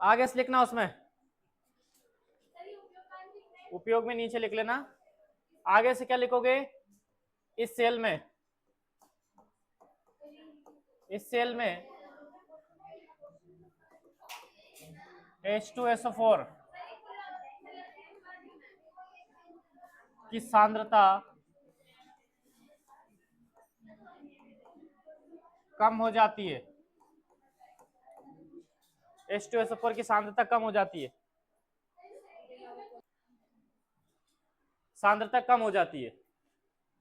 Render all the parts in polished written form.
आगे से लिखना, उसमें उपयोग में नीचे लिख लेना। आगे से क्या लिखोगे? इस सेल में, इस सेल में H2SO4 की सांद्रता कम हो जाती है। H2SO4 की सांद्रता कम हो जाती है, सांद्रता कम हो जाती है।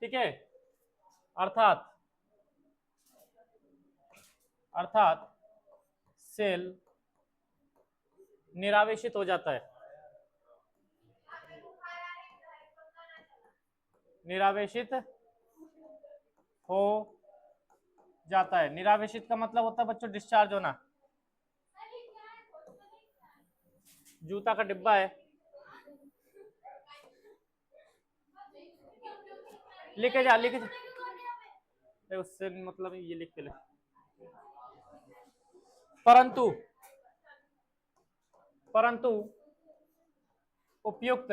ठीक है, अर्थात अर्थात सेल निरावेशित हो जाता है। निरावेशित हो जाता है। निरावेशित का मतलब होता है बच्चों डिस्चार्ज होना। जूता का डिब्बा है, लिखे जा, लिखे जा, उससे मतलब ये लिख के ले। परंतु परंतु उपयुक्त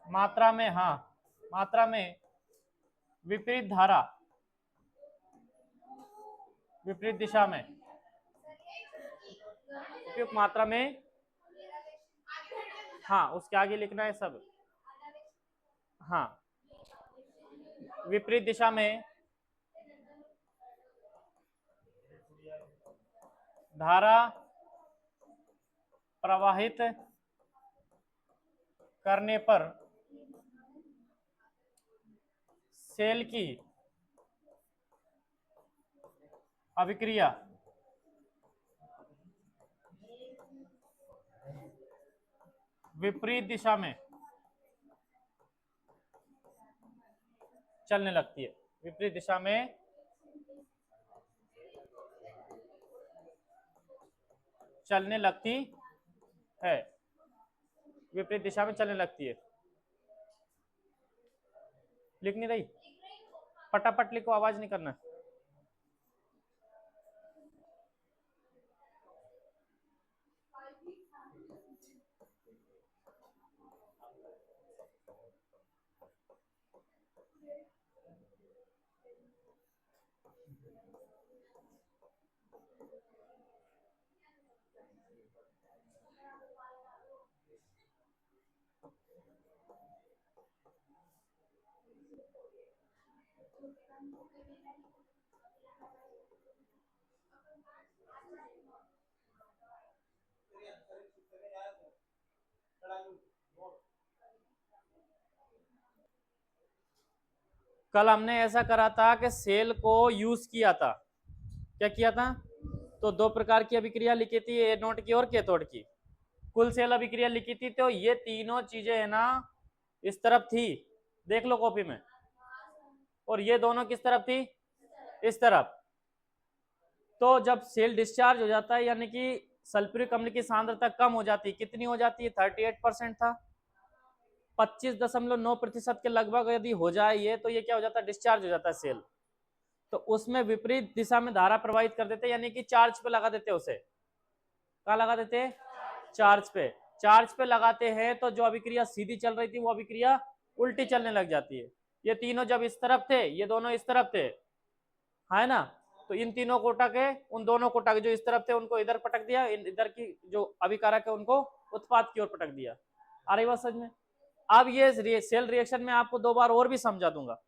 मात्रा में, हाँ, मात्रा में विपरीत धारा, विपरीत दिशा में, उपयुक्त मात्रा में, हाँ उसके आगे लिखना है सब, हाँ, विपरीत दिशा में धारा प्रवाहित करने पर सेल की अभिक्रिया विपरीत दिशा में चलने लगती है। विपरीत दिशा में चलने लगती है, विपरीत दिशा में चलने लगती है। लिख नहीं रही? फटाफट लिखो, आवाज नहीं करना। कल हमने ऐसा करा था कि सेल को यूज किया था। क्या किया था? तो दो प्रकार की अभिक्रिया लिखी थी, एनोड की और कैथोड की। कुल सेल अभिक्रिया लिखी थी, तो ये तीनों चीजें है ना इस तरफ थी, देख लो कॉपी में, और ये दोनों किस तरफ थी? इस तरफ। तो जब सेल डिस्चार्ज हो जाता है, यानी कि सल्फ्यूरिक अम्ल की सांद्रता कम हो जाती है। कितनी हो जाती है? 38% था। 25.9% के लगभग यदि हो जाए ये, तो ये क्या हो जाता है? डिस्चार्ज हो जाता है सेल। तो उसमें विपरीत दिशा में धारा प्रवाहित कर देते, यानी कि चार्ज पे लगा देते उसे। कहाँ लगा देते? चार्ज पे। चार्ज पे लगाते हैं तो जो अभिक्रिया सीधी चल रही थी वो अभिक्रिया उल्टी चलने लग जाती है। ये तीनों जब इस तरफ थे, ये दोनों इस तरफ थे, है ना, तो इन तीनों को उठा के उन दोनों को उठा के जो इस तरफ थे उनको इधर पटक दिया, इधर की जो अभिकारक है उनको उत्पाद की ओर पटक दिया। आ रही बात समझ में? अब ये सेल रिएक्शन में आपको दो बार और भी समझा दूंगा,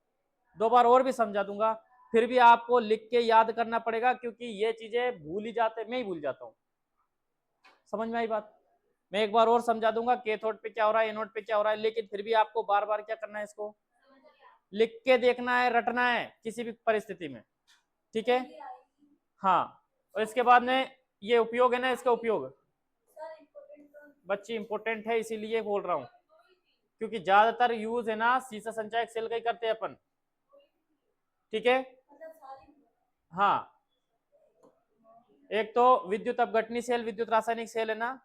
दो बार और भी समझा दूंगा, फिर भी आपको लिख के याद करना पड़ेगा, क्योंकि ये चीजें भूल ही जाते, मैं ही भूल जाता हूँ। समझ में आई बात? मैं एक बार और समझा दूंगा कैथोड पे क्या हो रहा है, एनोड पे क्या हो रहा है, लेकिन फिर भी आपको बार बार क्या करना है, इसको लिख के देखना है, रटना है किसी भी परिस्थिति में। ठीक है, हाँ। और इसके बाद में ये उपयोग है ना, इसका उपयोग बच्चे इंपोर्टेंट है, इसीलिए बोल रहा हूँ, क्योंकि ज्यादातर यूज है ना सीसा संचायक सेल का ही करते हैं अपन। ठीक है, हाँ। एक तो विद्युत अपघटनी सेल, विद्युत रासायनिक सेल है ना,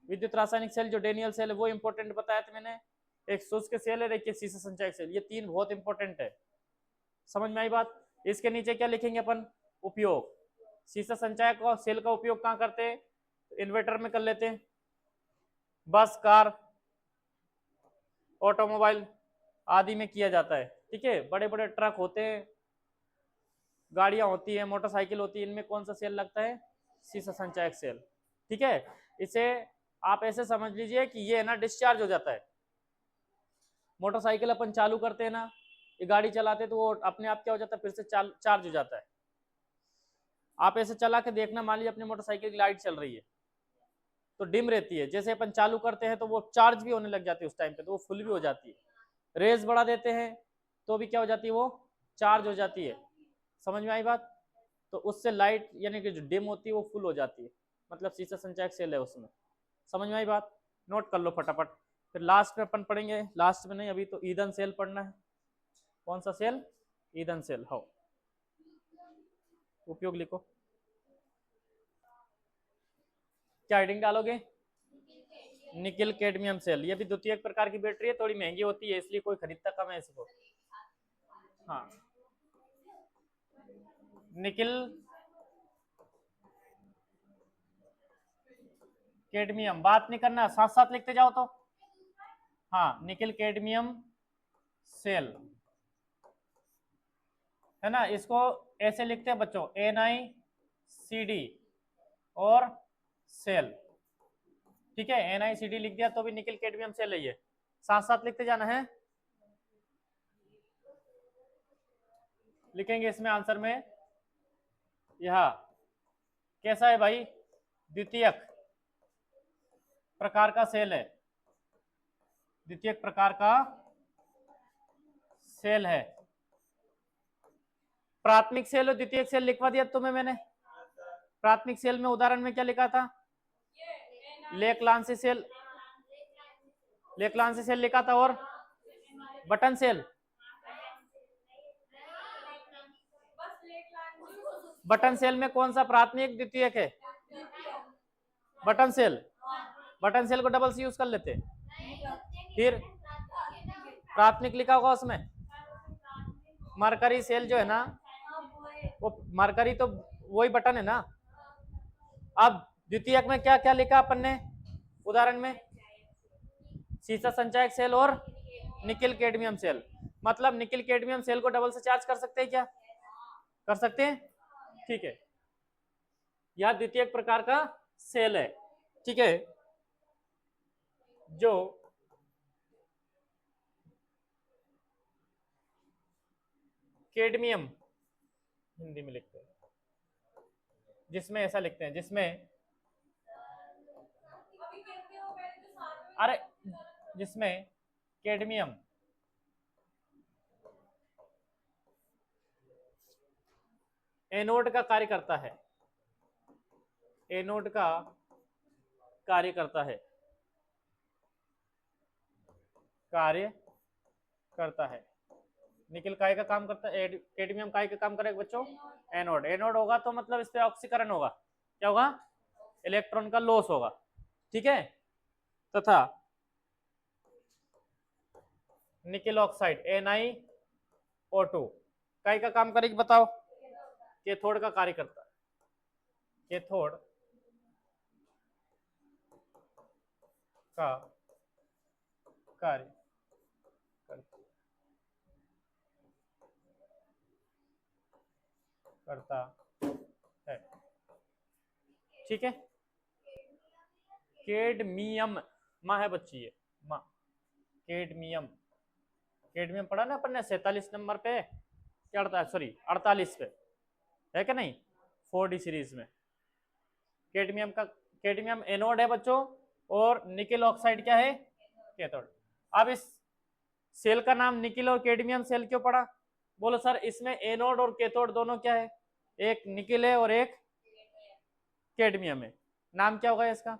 विद्युत रासायनिक सेल जो डेनियल सेल है वो इंपॉर्टेंट बताया था मैंने। एक शुष्क सेल है, एक सीसा संचायक सेल, ये तीन बहुत इंपॉर्टेंट है। समझ में आई बात? इसके नीचे क्या लिखेंगे अपन? उपयोग। सीसा संचायक का सेल का उपयोग कहाँ करते हैं? इन्वर्टर में कर लेते हैं, बस, कार, ऑटोमोबाइल आदि में किया जाता है। ठीक है, बड़े बड़े ट्रक होते हैं, गाड़ियां होती है, मोटरसाइकिल होती है, इनमें कौन सा सेल लगता है? सीसा संचायक सेल। ठीक है, इसे आप ऐसे समझ लीजिए कि ये ना डिस्चार्ज हो जाता है। मोटरसाइकिल अपन चालू करते हैं ना, ये गाड़ी चलाते हैं तो वो अपने आप क्या हो जाता है, फिर से चार्ज हो जाता है। आप ऐसे चला के देखना, मान लीजिए अपनी मोटरसाइकिल की लाइट चल रही है तो डिम रहती है, जैसे अपन चालू करते हैं तो वो चार्ज भी होने लग जाती है, उस टाइम पे तो वो फुल भी हो जाती है। रेस बढ़ा देते हैं तो भी क्या हो जाती है, वो चार्ज हो जाती है। समझ में आई बात? तो उससे लाइट यानी कि जो डिम होती है वो फुल हो जाती है, मतलब सीसा संचायक सेल है उसमें। समझ में आई बात? नोट कर लो फटाफट, फिर लास्ट में अपन पढ़ेंगे, लास्ट में नहीं, अभी तो ईंधन सेल पढ़ना है। कौन सा सेल? ईंधन सेल। हो, उपयोग लिखो, क्या हेडिंग डालोगे? Nickel cadmium cell. ये भी द्वितीयक प्रकार की बैटरी है, थोड़ी महंगी होती है इसलिए कोई खरीदता कम है इसको। हाँ, निकिल कैडमियम, बात नहीं करना, साथ साथ लिखते जाओ तो। हाँ, निकिल कैडमियम सेल है ना, इसको ऐसे लिखते हैं बच्चों, NiCd और सेल। ठीक है, NiCd लिख दिया तो भी निकिल कैडमियम सेल है ये, साथ साथ लिखते जाना है। लिखेंगे इसमें आंसर में, यह कैसा है भाई? द्वितीयक प्रकार का सेल है, द्वितीयक प्रकार का सेल है। प्राथमिक सेल और द्वितीयक सेल लिखवा दिया तुम्हें मैंने। प्राथमिक सेल में उदाहरण में क्या लिखा था? लेक्लांसी सेल, लेक्लांसी सेल लिखा था, और बटन सेल, बटन सेल में कौन सा प्राथमिक द्वितीयक है? बटन सेल, बटन सेल को डबल से यूज कर लेते। फिर प्राथमिक लिखा होगा उसमें, मरकरी सेल जो है ना, वो मरकरी तो वही बटन है ना। अब द्वितीयक में क्या क्या लिखा अपन ने उदाहरण में? सीसा संचायक सेल और निकिल कैडमियम सेल। मतलब निकिल कैडमियम सेल को डबल से चार्ज कर सकते हैं क्या? कर सकते हैं। ठीक है, यह द्वितीयक प्रकार का सेल है। ठीक है, जो कैडमियम हिंदी में लिखते हैं, जिसमें ऐसा लिखते हैं, जिसमें, अरे जिसमें कैडमियम एनोड का कार्य करता है, एनोड का कार्य करता है, कार्य करता है। निकिल काय का काम करता है, कैडमियम काय का काम करेगा बच्चों? एनोड। एनोड होगा तो मतलब इस पे ऑक्सीकरण होगा, क्या होगा? इलेक्ट्रॉन का लॉस होगा। ठीक है, तथा निकिल ऑक्साइड NiO2 काय का काम करेगी बताओ? कैथोड का कार्य करता है, कैथोड का कार्य करता है। ठीक है, कैडमियम माँ है बच्ची, ये माँ, कैडमियम, कैडमियम पढ़ा ना अपन ने 47 नंबर पे, क्या सॉरी 48 पे, है कि नहीं, 4D सीरीज में। कैडमियम का, कैडमियम एनोड है बच्चों, और निकिल ऑक्साइड क्या है? कैथोड। अब इस सेल का नाम निकिल और कैडमियम सेल क्यों पड़ा? बोलो सर, इसमें एनोड और कैथोड दोनों क्या है? एक निकिल है और एक कैडमियम है। नाम क्या होगा इसका?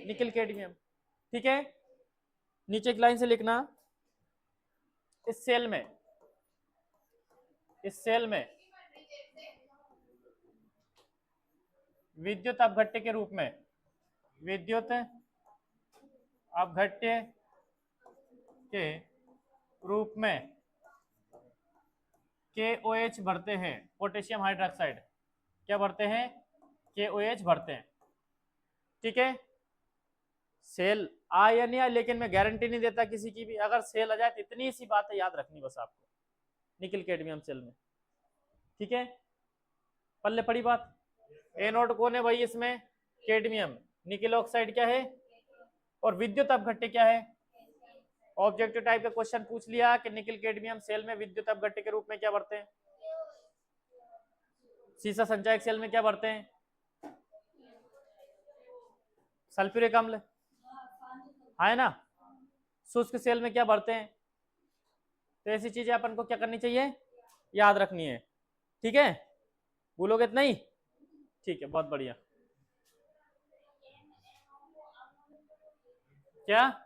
Nickel cadmium. ठीक है, नीचे एक लाइन से लिखना, इस सेल में, इस सेल में विद्युत अपघट्य के रूप में, विद्युत अपघट्य के रूप में KOH भरते हैं, पोटेशियम हाइड्रोक्साइड। क्या भरते हैं, KOH भरते हैं। ठीक है, सेल आ या नहीं आ, लेकिन मैं गारंटी नहीं देता किसी की भी, अगर सेल आ जाए तो इतनी सी बात है याद रखनी बस आपको, निकल कैडमियम सेल में। ठीक है, पल्ले पड़ी बात। एनोड कौन है भाई इसमें, कैडमियम। निकल ऑक्साइड क्या है, और विद्युत अपघट्य क्या है। ऑब्जेक्टिव टाइप का क्वेश्चन पूछ लिया कि निकल कैडमियम सेल में विद्युत अपघट्य के रूप में क्या भरते हैं, सीसा संचायक सेल में क्या भरते हैं, सल्फ्यूरिक अम्ल, है ना। शुष्क सेल में क्या भरते हैं। तो ऐसी चीजें अपन को क्या करनी चाहिए, याद रखनी है। ठीक है, भूलोगे तो नहीं। ठीक है, बहुत बढ़िया। क्या,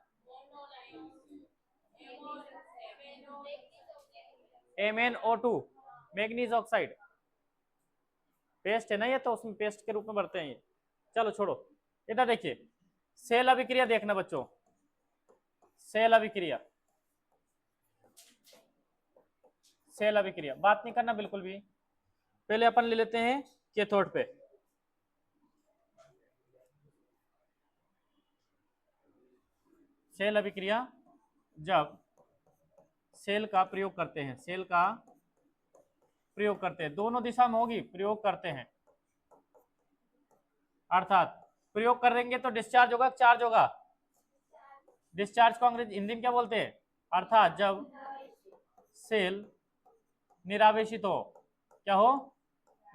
MnO2 मैग्नीज ऑक्साइड, पेस्ट है ना ये, तो उसमें पेस्ट के रूप में भरते हैं ये। चलो छोड़ो, इधर देखिए, सेल अभिक्रिया देखना बच्चों, सेल अभिक्रिया, सेल अभिक्रिया बात नहीं करना बिल्कुल भी। पहले अपन ले लेते हैं कैथोड पे। सेल अभिक्रिया जब सेल का प्रयोग करते हैं, सेल का प्रयोग करते हैं, दोनों दिशा में होगी, प्रयोग करते हैं, अर्थात प्रयोग करेंगे तो डिस्चार्ज होगा, चार्ज होगा। डिस्चार्ज को अंग्रेजी हिंदी में क्या बोलते हैं, अर्थात जब सेल निरावेशित हो, क्या हो,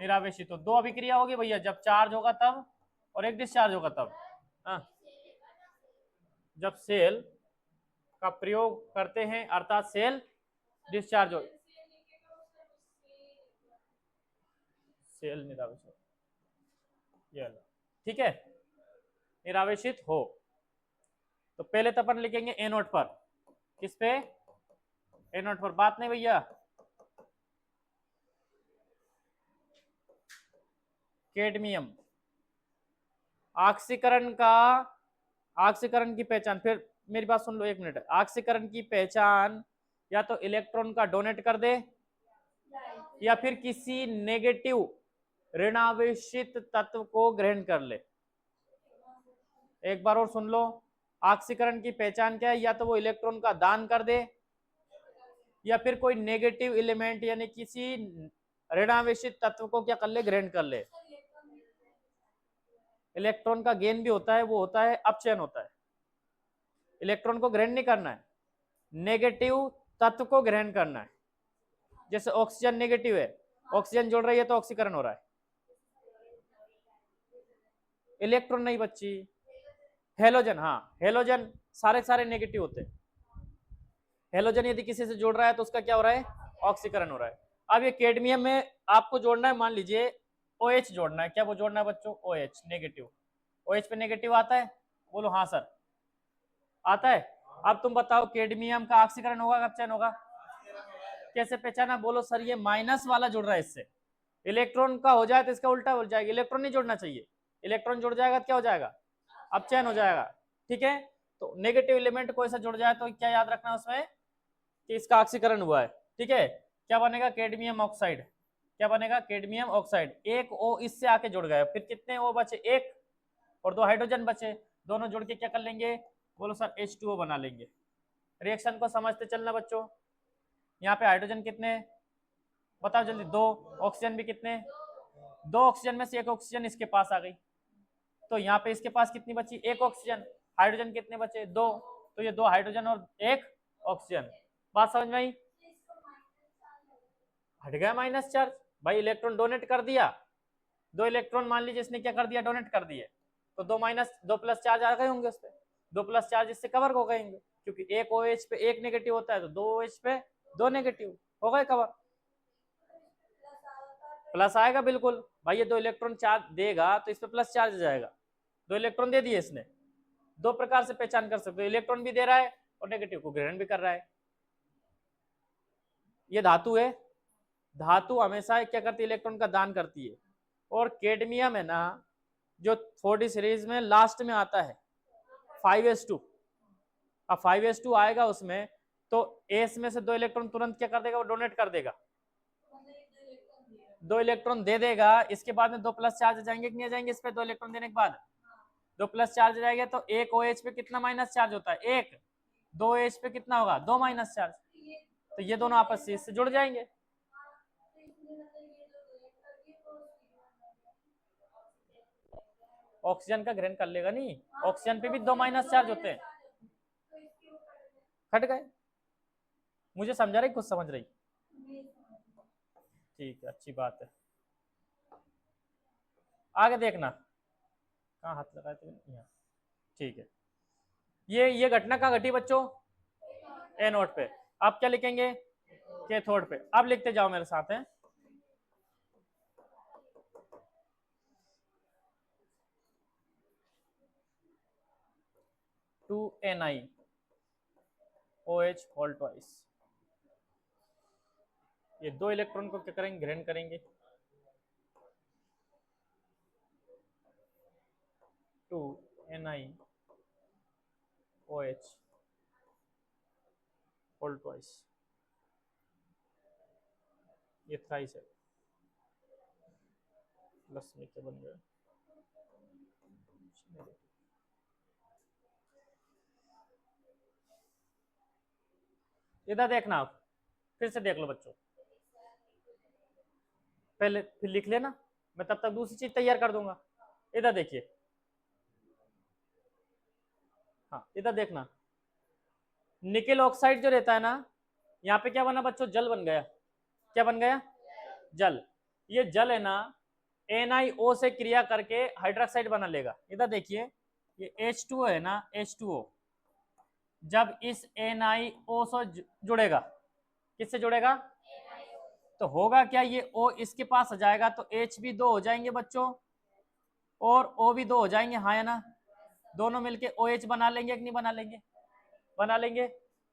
निरावेशित हो। दो अभिक्रिया होगी भैया, जब चार्ज होगा तब, और एक डिस्चार्ज होगा तब। जब सेल का प्रयोग करते हैं अर्थात सेल डिस्चार्ज हो, सेल निरावेशित, ये ठीक है, निरावेशित हो। तो पहले तो अपन लिखेंगे एनोड पर, किस पे, एनोड पर, बात नहीं भैया। कैडमियम ऑक्सीकरण का, ऑक्सीकरण की पहचान, फिर मेरी बात सुन लो एक मिनट। ऑक्सीकरण की पहचान या तो इलेक्ट्रॉन का डोनेट कर दे, या फिर किसी नेगेटिव ऋणावेशित तत्व को ग्रहण कर ले। एक बार और सुन लो, ऑक्सीकरण की पहचान क्या है, या तो वो इलेक्ट्रॉन का दान कर दे, या फिर कोई नेगेटिव एलिमेंट यानी किसी ऋणावेशित तत्व को क्या कर ले, ग्रहण कर ले। इलेक्ट्रॉन का गेन भी होता है, वो होता है अपचयन होता है। इलेक्ट्रॉन को ग्रहण नहीं करना है, नेगेटिव तत्व को ग्रहण करना है। जैसे ऑक्सीजन नेगेटिव है, ऑक्सीजन जोड़ रही है तो ऑक्सीकरण हो रहा है। इलेक्ट्रॉन नहीं बच्ची, हेलोजन, हाँ हेलोजन सारे सारे नेगेटिव होते हैं। हेलोजन यदि किसी से जोड़ रहा है तो उसका क्या हो रहा है, ऑक्सीकरण हो रहा है। अब ये कैडमियम में आपको जोड़ना है, मान लीजिए OH जोड़ना है, क्या वो जोड़ना है बच्चों, OH नेगेटिव। OH पे नेगेटिव आता है, बोलो हाँ सर आता है। अब तुम बताओ कैडमियम का ऑक्सीकरण होगा कब चयन होगा, कैसे पहचाना, बोलो सर ये माइनस वाला जुड़ रहा है इससे। इलेक्ट्रॉन का हो जाए तो इसका उल्टा हो जाएगा, इलेक्ट्रॉन नहीं जोड़ना चाहिए, इलेक्ट्रॉन जुड़ जाएगा तो क्या हो जाएगा, अपचयन हो जाएगा। ठीक है, तो नेगेटिव एलिमेंट कोई सा जुड़ जाए तो क्या याद रखना उसमें कि इसका ऑक्सीकरण हुआ है। ठीक है, क्या बनेगा, कैडमियम ऑक्साइड, क्या बनेगा, कैडमियम ऑक्साइड। एक O इससे आके जुड़ गए, फिर कितने O बचे, एक, और दो हाइड्रोजन बचे, दोनों जुड़ के क्या कर लेंगे, बोलो सर H2O बना लेंगे। रिएक्शन को समझते चलना बच्चों। यहाँ पे हाइड्रोजन कितने बताओ जल्दी, दो, ऑक्सीजन भी कितने, दो ऑक्सीजन में से एक ऑक्सीजन इसके पास आ गई, तो यहाँ पे इसके पास कितनी बची, एक ऑक्सीजन। हाइड्रोजन कितने बचे, दो, तो ये दो हाइड्रोजन और एक ऑक्सीजन। बात समझ में आई, हट गया माइनस चार्ज, भाई इलेक्ट्रॉन डोनेट कर दिया, दो इलेक्ट्रॉन मान लीजिए इसने क्या कर दिया, डोनेट कर दिए, तो दो प्लस चार्ज आ गए होंगे उस पर, दो प्लस चार्ज इससे कवर हो गए, क्योंकि एक OH पे एक नेगेटिव होता है तो दो OH पे दो नेगेटिव हो गए कवर। प्लस आएगा बिल्कुल भाई, ये दो इलेक्ट्रॉन चार्ज देगा तो इस पे प्लस चार्ज जाएगा, दो इलेक्ट्रॉन दे दिए इसने। दो प्रकार से पहचान कर सकते हो, इलेक्ट्रॉन भी दे रहा है और नेगेटिव को ग्रहण भी कर रहा है। ये धातु है, धातु हमेशा क्या करती है, इलेक्ट्रॉन का दान करती है। और कैडमियम है ना, जो 4D सीरीज में लास्ट में आता है 5s2, अब 5s2 आएगा उसमें, तो S में से दो इलेक्ट्रॉन तुरंत क्या कर देगा, वो डोनेट कर देगा, 2 इलेक्ट्रॉन दे देगा, इसके बाद में 2 प्लस चार्ज आ जाएंगे कि नहीं आ जाएंगे? इस पे 2 इलेक्ट्रॉन देने के बाद 2 प्लस चार्ज आ जाएगा, तो एक OH पे कितना माइनस चार्ज होता है? एक। 2 OH पे कितना होगा? 2 माइनस चार्ज। तो ये दोनों आपस से इससे जुड़ जाएंगे। ऑक्सीजन का ग्रहण कर लेगा नहीं, ऑक्सीजन पे भी 2 माइनस चार्ज होते हैं। हट गए? मुझे समझा रही, खुद समझ रही? ठीक है, अच्छी बात है। आगे देखना, कहाँ हाथ लगाए थे? यहाँ। ठीक है, ये घटना कहाँ घटी बच्चों? एनोड पे। आप क्या लिखेंगे? कैथोड पे। अब लिखते जाओ मेरे साथ है। Two NiOH whole twice. ये 2 इलेक्ट्रॉन को क्या करेंगे? ग्रहण करेंगे। 2 NiOH होल ट्वाइस। ये थ्राइस है, प्लस में क्या बन गया? इधर देखना, आप फिर से देख लो बच्चों, पहले फिर लिख लेना, मैं तब तक दूसरी चीज तैयार कर दूंगा। इधर देखिए, हाँ इधर देखना, निकेल ऑक्साइड जो रहता है ना, यहाँ पे क्या बना बच्चों? जल बन गया। क्या बन गया? जल। ये जल है ना, NiO से क्रिया करके हाइड्रोक्साइड बना लेगा। इधर देखिए, ये H2O है ना, H2O जब इस NiO से जुड़ेगा, किससे जुड़ेगा? तो होगा क्या? ये O इसके पास आ जाएगा, तो H भी 2 हो जाएंगे बच्चों, और O भी 2 हो जाएंगे, हाँ या ना? दोनों मिलके OH बना लेंगे कि नहीं बना लेंगे? बना लेंगे।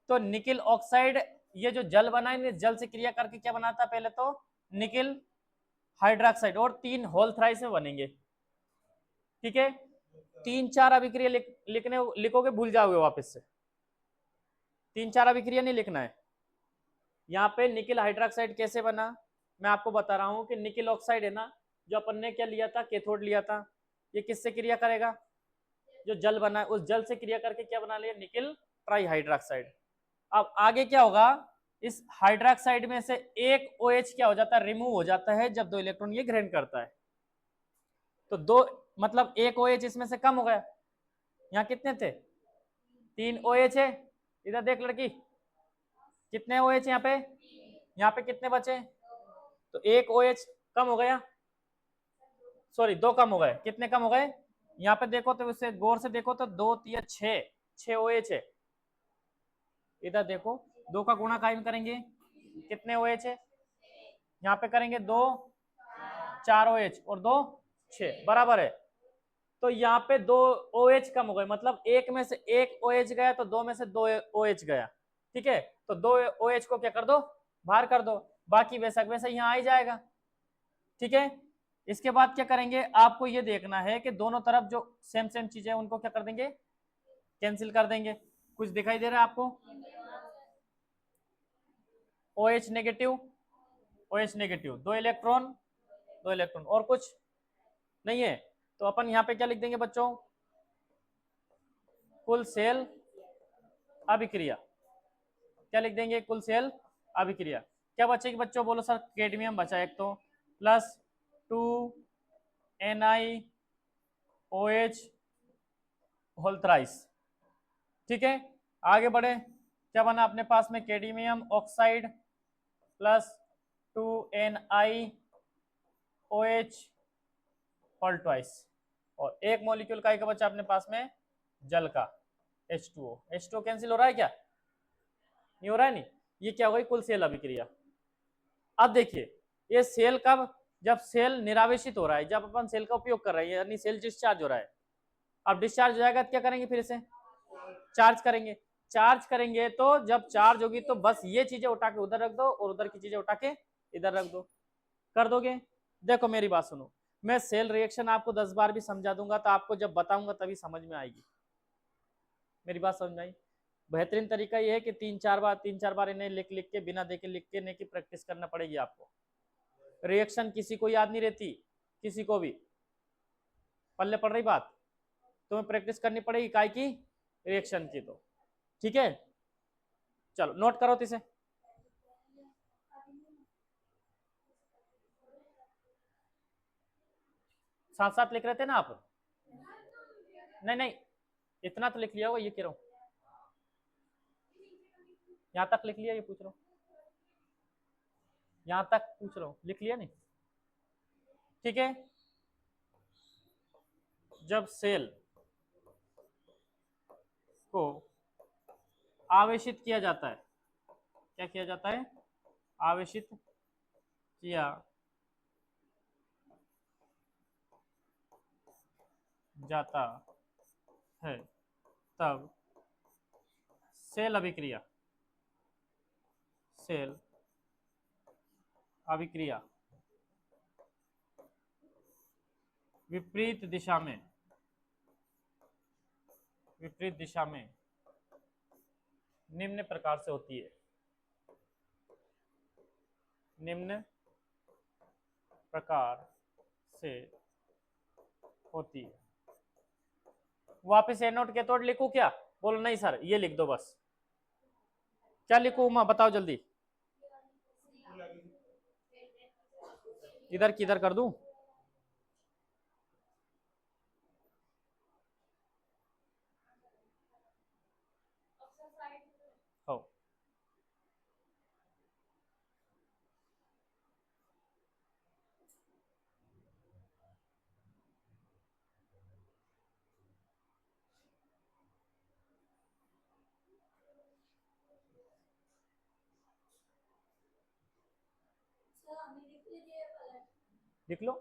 तो निकिल ऑक्साइड, ये जो जल बना है, जल से क्रिया करके क्या बनाता है? पहले तो निकिल हाइड्रोक्साइड, और 3 होल थ्राइस में बनेंगे। ठीक है, 3-4 अभिक्रिया लिखने लिखोगे भूल जाओगे वापस से। 3-4 अभिक्रिया नहीं लिखना है। यहाँ पे निकिल हाइड्रोक्साइड कैसे बना, मैं आपको बता रहा हूँ कि निकिल ऑक्साइड है ना, जो अपन ने क्या लिया था? कैथोड लिया था। ये किससे क्रिया करेगा? जो जल बना है उस जल से क्रिया करके क्या बना लिया? Nickel tri hydroxide. अब आगे क्या होगा? इस हाइड्रोक्साइड में से एक OH क्या हो जाता है? रिमूव हो जाता है जब 2 इलेक्ट्रॉन ये ग्रहण करता है। तो 2 मतलब एक OH इसमें से कम हो गया। यहाँ कितने थे? 3 OH है। इधर देख लड़की, कितने OH यहाँ पे? यहाँ पे कितने बचे? तो एक OH कम हो गया, सॉरी 2 कम हो गए। कितने कम हो गए? यहाँ पे देखो तो उसे गौर से देखो तो 2 3 6 OH है। इधर देखो, 2 का गुणा कायम करेंगे, कितने OH है? यहाँ पे करेंगे 2 4 OH और 2 6 बराबर है। तो यहाँ पे 2 OH कम हो गए, मतलब एक में से एक OH गया, तो 2 में से 2 OH गया। ठीक है, तो 2 OH को क्या कर दो? बाहर कर दो, बाकी वैसा वैसा यहाँ आ ही जाएगा। ठीक है, इसके बाद क्या करेंगे? आपको ये देखना है कि दोनों तरफ जो सेम सेम चीजें हैं उनको क्या कर देंगे? कैंसिल कर देंगे। कुछ दिखाई दे रहा है आपको? OH negative, OH negative, 2 electron, 2 electron, और कुछ नहीं है। तो अपन यहाँ पे क्या लिख देंगे बच्चों? कुल सेल अभिक्रिया। क्या लिख देंगे? कुल सेल अभिक्रिया। क्या बचेगी बच्चों? बोलो सर। कैडमियम बचा एक, तो प्लस 2 NiOH होल थ्राइस। ठीक है, आगे बढ़े। क्या बना अपने पास में? Cadmium oxide plus 2 NiOH whole twice, और एक मॉलिक्यूल का एक बचा अपने पास में जल का, H2O। H2O कैंसिल हो रहा है क्या? नहीं हो रहा है। नहीं, ये क्या हो गई? कुल सेल अभिक्रिया। अब देखिए, ये सेल कब? जब सेल निरावेशित हो रहा है, जब अपन सेल का उपयोग कर रहे हैं, यानी सेल डिस्चार्ज हो रहा है। अब डिस्चार्ज हो जाएगा तो क्या करेंगे? फिर से चार्ज करेंगे। चार्ज करेंगे तो जब चार्ज होगी तो बस ये चीजें उठा के उधर रख दो, और उधर की चीजें उठा के इधर रख दो। कर दोगे? देखो मेरी बात सुनो, मैं सेल रिएक्शन आपको 10 बार भी समझा दूंगा, तो आपको जब बताऊंगा तभी समझ में आएगी। मेरी बात समझ में आई? बेहतरीन तरीका ये है कि 3-4 बार इन्हें लिख लिख के, बिना देखे लिख के नहीं, की प्रैक्टिस करना पड़ेगी आपको। रिएक्शन किसी को याद नहीं रहती, किसी को भी पल्ले पड़ रही बात, तुम्हें प्रैक्टिस करनी पड़ेगी काय की, रिएक्शन की। तो ठीक है, चलो नोट करो इसे। साथ साथ लिख रहे थे ना आप? नहीं नहीं, इतना तो लिख लिया होगा, ये कह रहा हूं यहां तक लिख लिया, ये पूछ रहा हूं यहां तक पूछ रहा हूं, लिख लिया नहीं? ठीक है, जब सेल को आवेशित किया जाता है, क्या किया जाता है? आवेशित किया जाता है, तब सेल अभिक्रिया, सेल अभिक्रिया विपरीत दिशा में, विपरीत दिशा में निम्न प्रकार से होती है, निम्न प्रकार से होती है। वापस ए नोट के तोड़ लिखूं क्या? बोलो नहीं सर, ये लिख दो बस। क्या लिखूं उमा, बताओ जल्दी। इधर किधर कर दूं? हो लिख लो।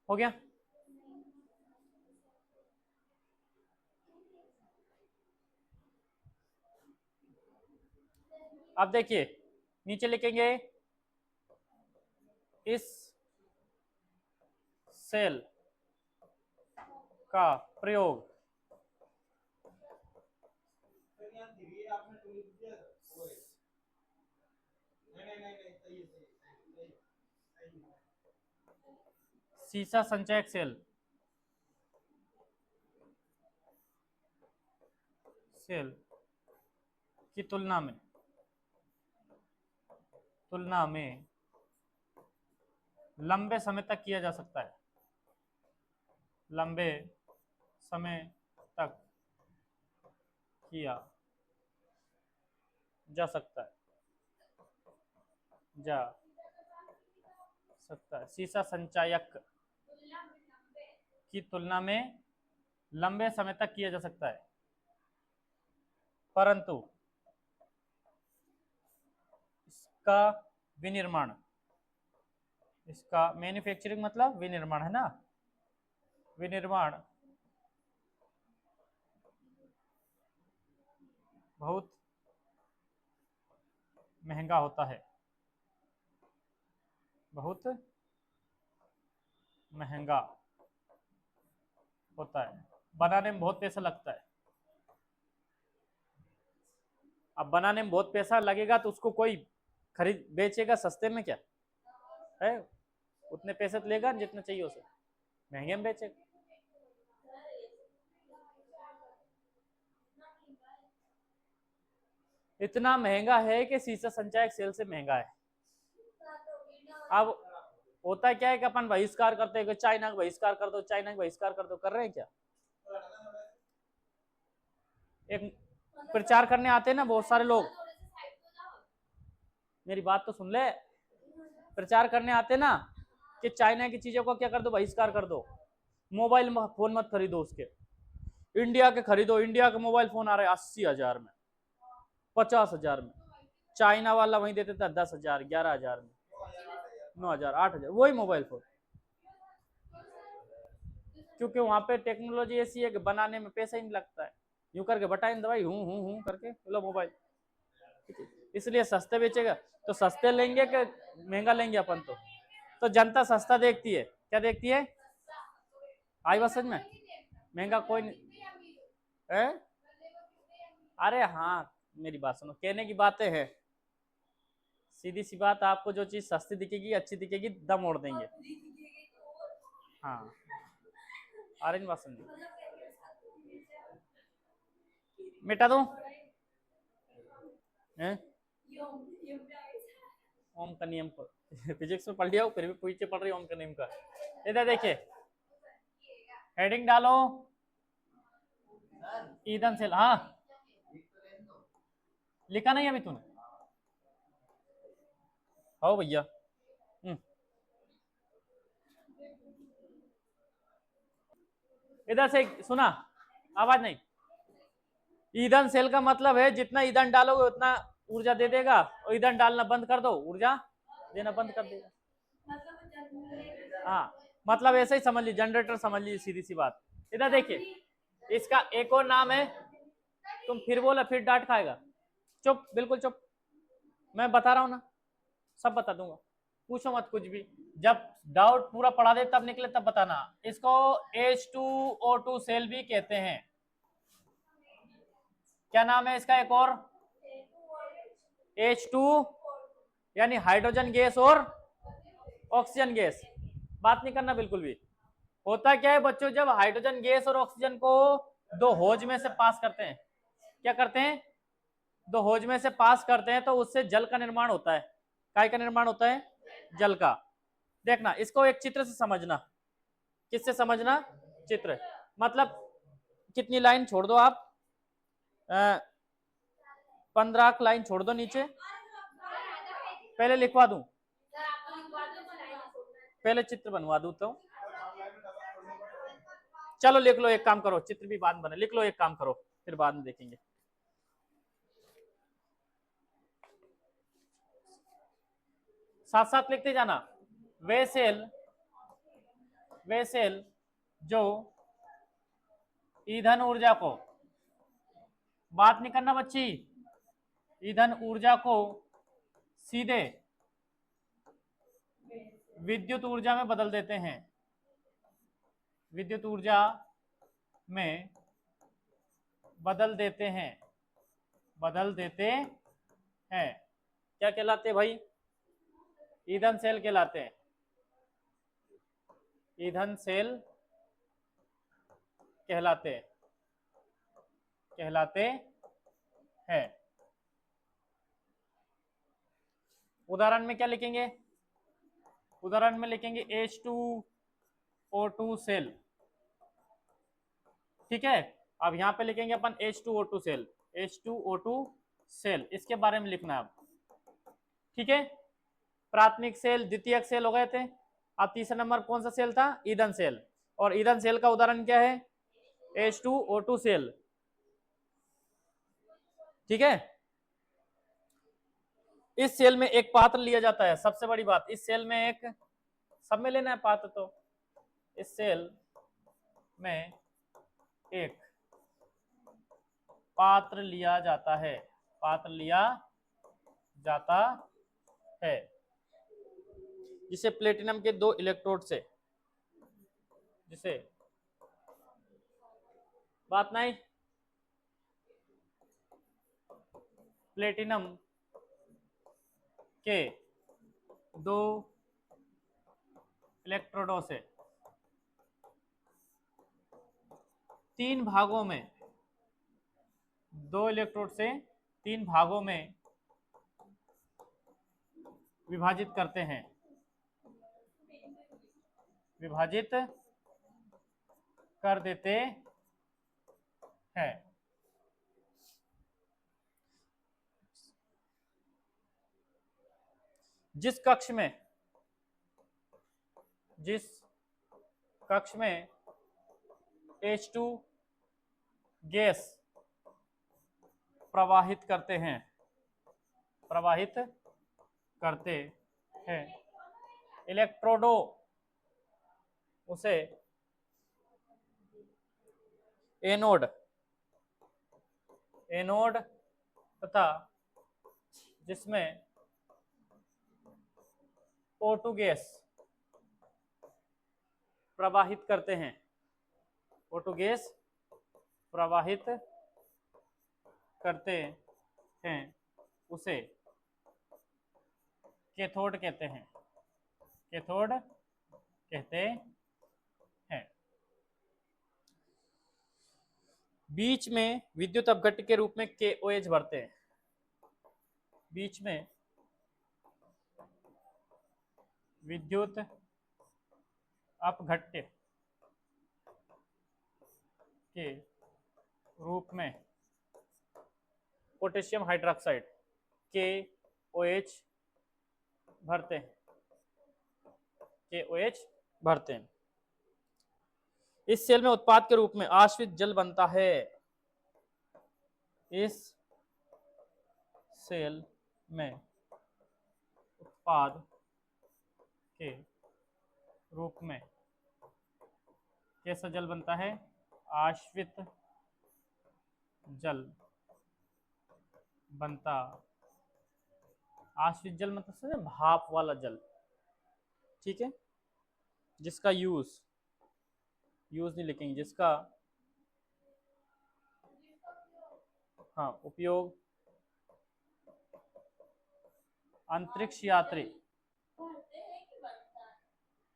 हो गया? अब देखिए नीचे लिखेंगे, इस सेल का प्रयोग सीसा संचयक सेल, सेल की तुलना में, तुलना में लंबे समय तक किया जा सकता है, लंबे समय तक किया जा सकता है, जा सकता है। सीसा संचायक की तुलना में लंबे समय तक किया जा सकता है, परंतु इसका विनिर्माण, इसका मैन्युफैक्चरिंग मतलब विनिर्माण है ना, विनिर्माण बहुत महंगा होता है, बहुत महंगा होता है, बनाने में बहुत पैसा लगता है। अब बनाने में बहुत पैसा लगेगा तो उसको कोई खरीद बेचेगा सस्ते में क्या है? उतने पैसे तो लेगा जितने चाहिए उसे, महंगे में बेचेगा। इतना महंगा है कि सीसा संचायक सेल से महंगा है। अब होता क्या है कि अपन बहिष्कार करते हैं कि चाइना का बहिष्कार कर दो, चाइना का बहिष्कार कर दो, कर रहे हैं क्या? एक प्रचार करने आते हैं ना बहुत सारे लोग, मेरी बात तो सुन ले, प्रचार करने आते ना कि चाइना की चीजों को क्या कर दो, बहिष्कार कर दो, मोबाइल फोन मत खरीदो उसके, इंडिया के खरीदो, इंडिया के मोबाइल फोन आ रहे 80,000 में, 50,000 में, चाइना वाला वहीं देते था 10,000, 11,000 में, 9,000, 8,000, वही मोबाइल फोन, क्योंकि वहां पे टेक्नोलॉजी ऐसी है कि बनाने में पैसा ही नहीं लगता है, यूं करके बटाई दवाई हूं करके लो मोबाइल, इसलिए सस्ते बेचेगा। तो सस्ते लेंगे कि महंगा लेंगे अपन? तो जनता सस्ता देखती है, क्या देखती है? आई बात समझ में? महंगा कोई नहीं है? अरे हाँ, मेरी बात सुनो, कहने की बातें हैं, सीधी सी बात, आपको जो चीज सस्ती दिखेगी, अच्छी दिखेगी, दम ओढ़ देंगे। हाँ, आ रही बात समझो, मिटा दो ओम का नियम को फिजिक्स में पढ़ लिया हो, फिर भी पीछे पढ़ रही ओम का नियम का। इधर देखिए, हेडिंग डालो ईंधन सेल। हाँ, लिखा नहीं अभी तूने? हो भैया। इधर से सुना, आवाज नहीं। ईंधन सेल का मतलब है जितना ईंधन डालोगे उतना ऊर्जा दे देगा, और ईंधन डालना बंद कर दो, ऊर्जा देना बंद कर देगा। हाँ, मतलब ऐसे ही समझ लीजिए, जनरेटर समझ लीजिए, सीधी सी बात। इधर देखिए, इसका एक और नाम है, तुम फिर बोला फिर डांट खाएगा, चुप, बिल्कुल चुप, मैं बता रहा हूं ना, सब बता दूंगा, पूछो मत कुछ भी, जब डाउट पूरा पढ़ा दे तब निकले तब बताना। इसको H2O2 सेल भी कहते हैं। क्या नाम है इसका एक और? H2 यानी हाइड्रोजन गैस और ऑक्सीजन गैस। बात नहीं करना बिल्कुल भी। होता क्या है बच्चों, जब हाइड्रोजन गैस और ऑक्सीजन को दो होज में से पास करते हैं, क्या करते हैं? दो होज में से पास करते हैं, तो उससे जल का निर्माण होता है। काय का निर्माण होता है? जल का। देखना, इसको एक चित्र से समझना। किससे समझना? चित्र। मतलब कितनी लाइन छोड़ दो आप, 15 लाइन छोड़ दो नीचे, पहले लिखवा दूं, पहले चित्र बनवा दूं तो चलो लिख लो, एक काम करो, चित्र भी बाद में बने, लिख लो, एक काम करो, फिर बाद में देखेंगे। साथ साथ लिखते जाना। वे सेल जो ईंधन ऊर्जा को, बात नहीं करना बच्ची, ईंधन ऊर्जा को सीधे विद्युत ऊर्जा में बदल देते हैं, विद्युत ऊर्जा में बदल देते हैं, बदल देते हैं, क्या कहलाते हैं भाई? ईंधन सेल कहलाते हैं। ईंधन सेल कहलाते हैं। उदाहरण में क्या लिखेंगे? उदाहरण में लिखेंगे H2O2 सेल, ठीक है। अब यहां पे लिखेंगे अपन H2O2 सेल, H2O2 सेल, इसके बारे में लिखना है अब, ठीक है। प्राथमिक सेल, द्वितीयक सेल हो गए थे। अब तीसरा नंबर कौन सा सेल था? ईंधन सेल। और ईंधन सेल का उदाहरण क्या है? H2O2 सेल, ठीक है। इस सेल में एक पात्र लिया जाता है, सबसे बड़ी बात, इस सेल में एक, सब में लेना है पात्र, तो इस सेल में एक पात्र लिया जाता है, पात्र लिया जाता है, जिसे प्लेटिनम के 2 इलेक्ट्रोड से, जिसे, बात नहीं, प्लेटिनम के 2 इलेक्ट्रोडों से 3 भागों में, 2 इलेक्ट्रोड से 3 भागों में विभाजित करते हैं, विभाजित कर देते हैं। जिस कक्ष में H2 गैस प्रवाहित करते हैं इलेक्ट्रोडों उसे एनोड तथा जिसमें O2 गैस प्रवाहित करते हैं O2 गैस प्रवाहित करते हैं उसे कैथोड कहते हैं। बीच में विद्युत अपघट्य के रूप में KOH भरते हैं। बीच में विद्युत अपघट्य के रूप में पोटेशियम हाइड्रोक्साइड KOH भरते हैं। इस सेल में उत्पाद के रूप में आश्रित जल बनता है। इस सेल में उत्पाद के रूप में कैसा जल बनता है? आश्रित जल बनता। आश्रित जल मतलब भाप वाला जल, ठीक है, जिसका यूज नहीं लिखेंगे, जिसका उपयोग अंतरिक्ष यात्री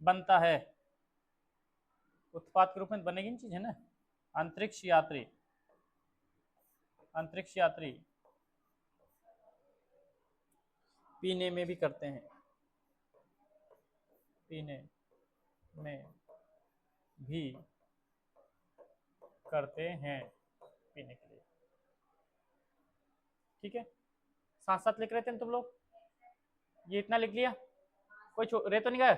बनता है। उत्पाद के रूप में बनेगी ना चीज, है ना। अंतरिक्ष यात्री पीने में भी करते हैं, पीने में भी करते हैं, पीने के लिए, ठीक है। साथ साथ लिख रहे थे तुम लोग, ये इतना लिख लिया, कोई रह तो नहीं गया?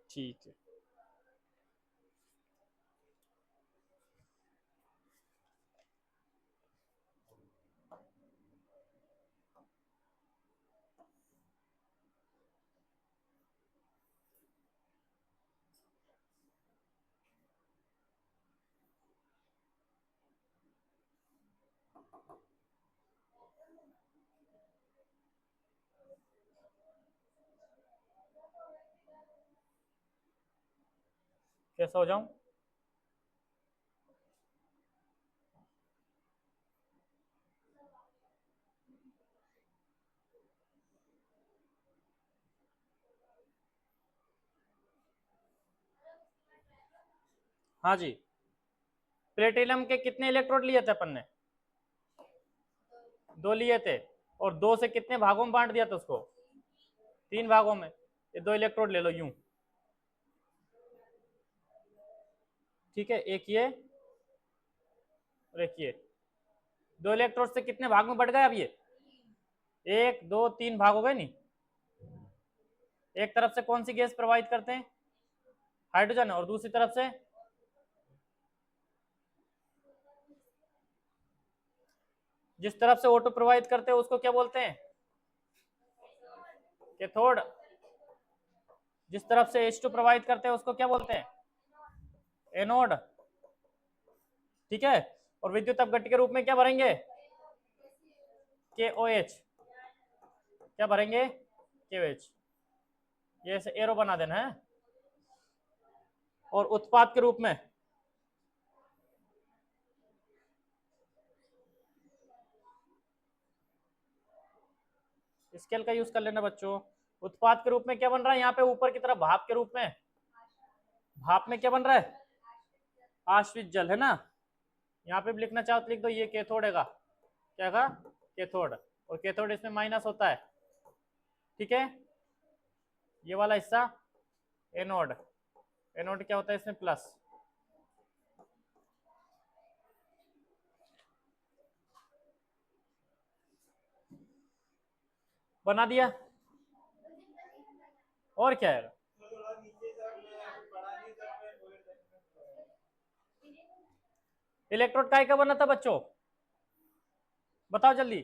ठीक है। कैसा हो जाऊं? हाँ जी, प्लेटिनम के कितने इलेक्ट्रोड लिए थे अपन ने? 2 लिए थे, और 2 से कितने भागों में बांट दिया था उसको? 3 भागों में। ये 2 इलेक्ट्रोड ले लो यूं, ठीक है, एक ये और एक ये। 2 इलेक्ट्रोड से कितने भाग में बढ़ गए अब ये? 1 2 3 भाग हो गए नहीं। एक तरफ से कौन सी गैस प्रवाहित करते हैं? हाइड्रोजन। और दूसरी तरफ से जिस तरफ से O2 प्रवाहित करते हैं उसको क्या बोलते हैं? कैथोड। जिस तरफ से H2 प्रवाहित करते हैं उसको क्या बोलते हैं? एनोड, ठीक है। और विद्युत अपघट्य के रूप में क्या भरेंगे? KOH। क्या भरेंगे? KOH। ये ऐसे एरो बना देना है। और उत्पाद के रूप में स्केल का यूज कर लेना बच्चों। उत्पाद के रूप में क्या बन रहा है? यहाँ पे ऊपर की तरफ भाप के रूप में, भाप में क्या बन रहा है? आश्रित जल, है ना। यहाँ पे भी लिखना चाहो तो लिख दो, ये कैथोड है, क्या का? कैथोड। और कैथोड इसमें माइनस होता है, ठीक है। ये वाला हिस्सा एनोड, एनोड क्या होता है इसमें प्लस। बना दिया, और क्या है। इलेक्ट्रोड काय का बना था बच्चों, बताओ जल्दी।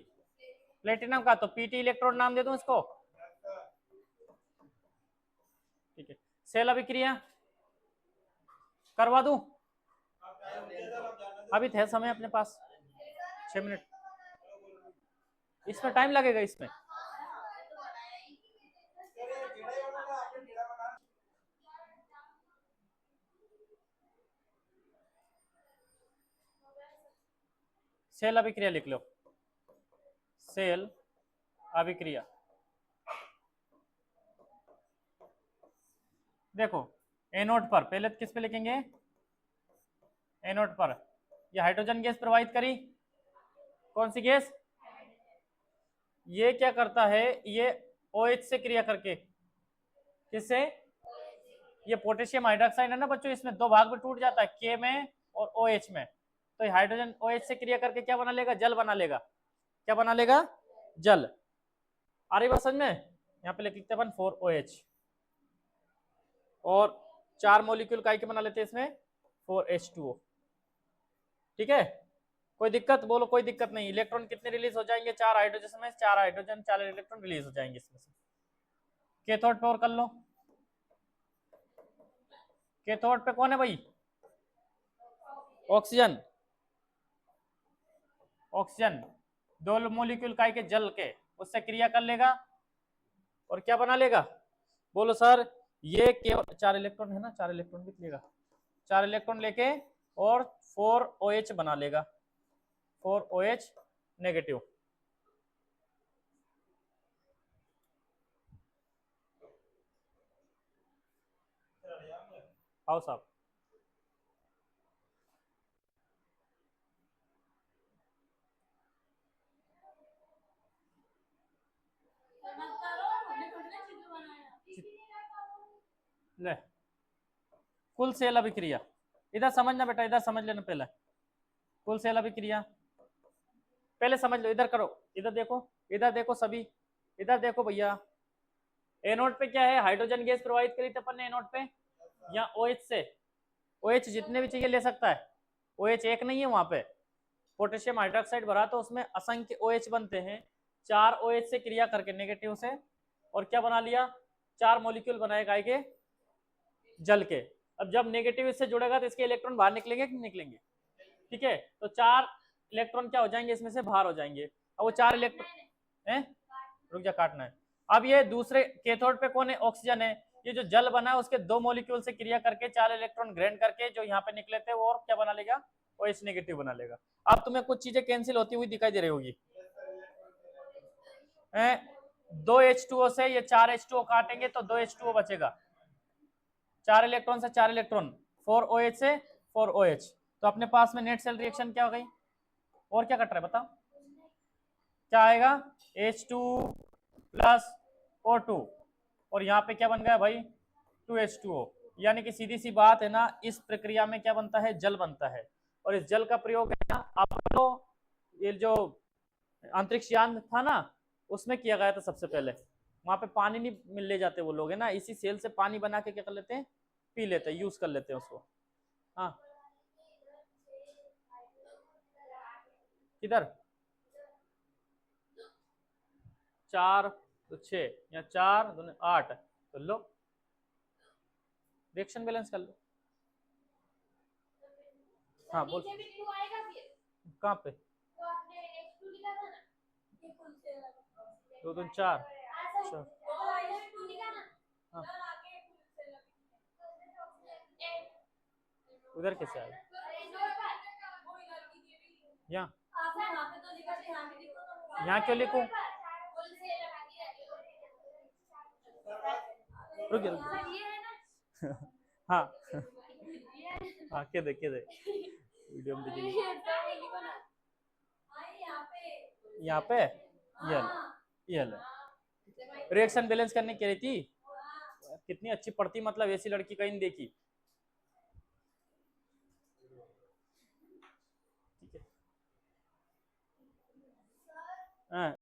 प्लेटिनम का, तो पीटी इलेक्ट्रोड नाम दे दूं इसको। ठीक है, सेल अभिक्रिया करवा दूं, अभी थे समय अपने पास 6 मिनट, इसमें टाइम लगेगा इसमें। सेल अभिक्रिया लिख लो, सेल अभिक्रिया। देखो एनोड पर पहले किस पे लिखेंगे, एनोड पर ये हाइड्रोजन गैस प्रवाहित करी, कौन सी गैस, ये क्या करता है, ये OH से क्रिया करके, किससे, ये पोटेशियम हाइड्रोक्साइड है ना बच्चों, इसमें दो भाग में टूट जाता है, के में और OH में, तो ये हाइड्रोजन OH से क्रिया करके क्या बना लेगा, जल बना लेगा, क्या बना लेगा, जल। आ रही बात समझ में, यहाँ पे लिख लेते हैं अपन 4OH, और 4 मॉलिक्यूल काय के बना लेते हैं इसमें 4H2O। ठीक है, कोई दिक्कत बोलो, कोई दिक्कत नहीं। इलेक्ट्रॉन कितने रिलीज हो जाएंगे, 4 हाइड्रोजन में, 4 हाइड्रोजन 4 इलेक्ट्रॉन रिलीज हो जाएंगे इसमें से। कैथोड पे और कर लो, कैथोड पे कौन है भाई, ऑक्सीजन, ऑक्सीजन 2 मॉलिक्यूल काय के जल के, उससे क्रिया कर लेगा और क्या बना लेगा, बोलो सर, ये केवल 4 इलेक्ट्रॉन है ना, 4 इलेक्ट्रॉन भी लेगा, 4 इलेक्ट्रॉन लेके और 4OH बना लेगा, 4OH नेगेटिव। आओ साहब, ले कुल सेल अभिक्रिया, इधर समझना बेटा, इधर समझ लेना पहले, कुल सेल अभिक्रिया पहले समझ लो, इधर करो, इधर देखो, इधर देखो सभी, इधर देखो भैया, एनोड पे क्या है, हाइड्रोजन गैस प्रवाहित करी थी अपन ने एनोड पे, या OH से, OH जितने भी चाहिए ले सकता है, OH एक नहीं है वहां पे, पोटेशियम हाइड्रोक्साइड भरा तो उसमें असंख्य OH बनते हैं, 4 OH से क्रिया करके नेगेटिव से, और क्या बना लिया, 4 मॉलिक्यूल बनाए काय के, जल के। अब जब नेगेटिव इससे जुड़ेगा तो इसके इलेक्ट्रॉन बाहर निकलेंगे कि निकलेंगे, ठीक है, तो 4 इलेक्ट्रॉन क्या हो जाएंगे इसमें से, बाहर हो जाएंगे। अब वो 4 इलेक्ट्रॉन है, रुक जा काटना है। अब ये दूसरे कैथोड पे कौन है, ऑक्सीजन है, ये जो जल बना है उसके 2 मॉलिक्यूल से क्रिया करके 4 इलेक्ट्रॉन ग्रहण करके जो यहाँ पे निकले थे वो और क्या बना लेगा, OH नेगेटिव बना लेगा। अब तुम्हें कुछ चीजें कैंसिल होती हुई दिखाई दे रही होगी, 2 H2O से ये 4 H2O काटेंगे तो 2 H2O बचेगा, 4 इलेक्ट्रॉन से 4 इलेक्ट्रॉन, 4OH से 4OH, तो अपने पास में नेट सेल रिएक्शन क्या हो गई, और क्या कट रहा है बताओ, क्या आएगा, H2 प्लस O2, और यहाँ पे क्या बन गया भाई 2H2O, यानी कि सीधी सी बात है ना, इस प्रक्रिया में क्या बनता है, जल बनता है, और इस जल का प्रयोग है ना अपोलो, ये जो अंतरिक्ष यान था ना उसमें किया गया था सबसे पहले, वहां पे पानी नहीं मिल ले जाते वो लोग है ना, इसी सेल से पानी बना के क्या कर लेते हैं, पी लेते हैं, यूज कर लेते हैं उसको। हाँ किधर, 4 तो 6 या 4 दूनी 8, तो लो रिएक्शन बैलेंस कर लो। हाँ बोल, कहाँ पे, 2 दूनी 4, हाँ उधर कैसे आए, यहाँ यहाँ क्यों लिखूं, रुक जा, हाँ हाँ के दे वीडियो में देखिए, यहाँ पे ये रिएक्शन बैलेंस करने की रही थी, कितनी अच्छी पढ़ती, मतलब ऐसी लड़की कहीं नहीं देखी, हाँ